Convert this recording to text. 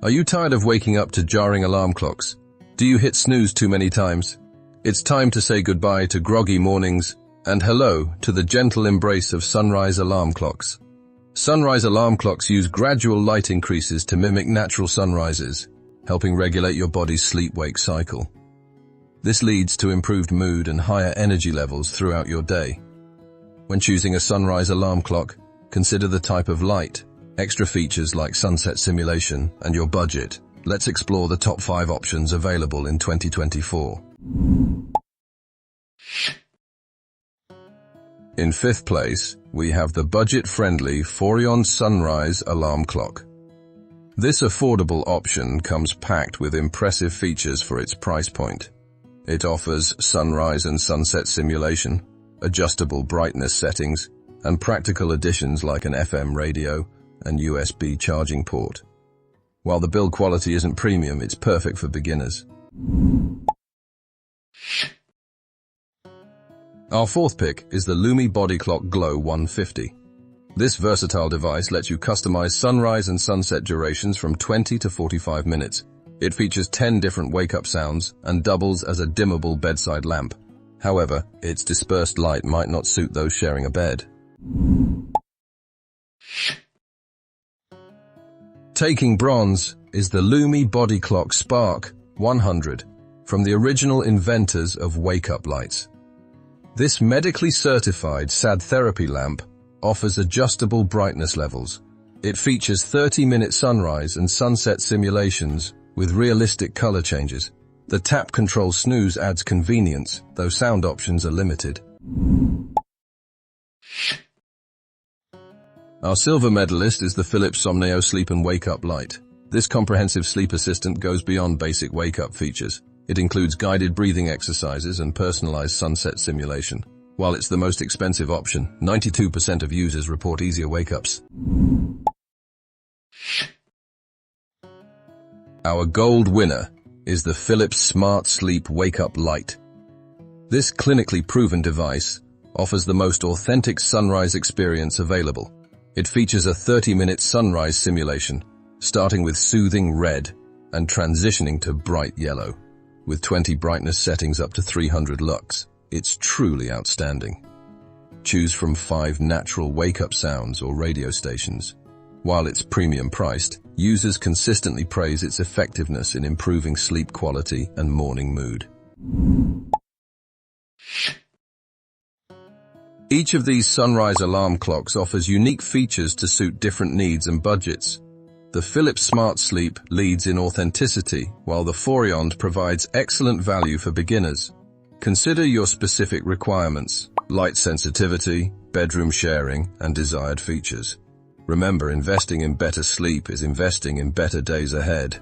Are you tired of waking up to jarring alarm clocks? Do you hit snooze too many times? It's time to say goodbye to groggy mornings and hello to the gentle embrace of sunrise alarm clocks. Sunrise alarm clocks use gradual light increases to mimic natural sunrises, helping regulate your body's sleep-wake cycle. This leads to improved mood and higher energy levels throughout your day. When choosing a sunrise alarm clock, consider the type of light, extra features like sunset simulation, and your budget. Let's explore the top 5 options available in 2024. In 5th place, we have the budget-friendly Foryond Sunrise Alarm Clock. This affordable option comes packed with impressive features for its price point. It offers sunrise and sunset simulation, adjustable brightness settings, and practical additions like an FM radio and USB charging port. While the build quality isn't premium, it's perfect for beginners. Our 4th pick is the Lumie Bodyclock Glow 150. This versatile device lets you customize sunrise and sunset durations from 20 to 45 minutes. It features 10 different wake-up sounds and doubles as a dimmable bedside lamp. However, its dispersed light might not suit those sharing a bed. Taking bronze is the Lumie Bodyclock Spark 100 from the original inventors of wake-up lights. This medically certified SAD therapy lamp offers adjustable brightness levels. It features 30-minute sunrise and sunset simulations with realistic color changes. The tap control snooze adds convenience, though sound options are limited. Our silver medalist is the Philips Somneo Sleep and Wake Up Light. This comprehensive sleep assistant goes beyond basic wake-up features. It includes guided breathing exercises and personalized sunset simulation. While it's the most expensive option, 92% of users report easier wake-ups. Our gold winner is the Philips SmartSleep Wake-Up Light. This clinically proven device offers the most authentic sunrise experience available. It features a 30-minute sunrise simulation, starting with soothing red and transitioning to bright yellow. With 20 brightness settings up to 300 lux, it's truly outstanding. Choose from 5 natural wake-up sounds or radio stations. While it's premium priced, users consistently praise its effectiveness in improving sleep quality and morning mood. Each of these sunrise alarm clocks offers unique features to suit different needs and budgets. The Philips SmartSleep leads in authenticity, while the Foryond provides excellent value for beginners. Consider your specific requirements, light sensitivity, bedroom sharing, and desired features. Remember, investing in better sleep is investing in better days ahead.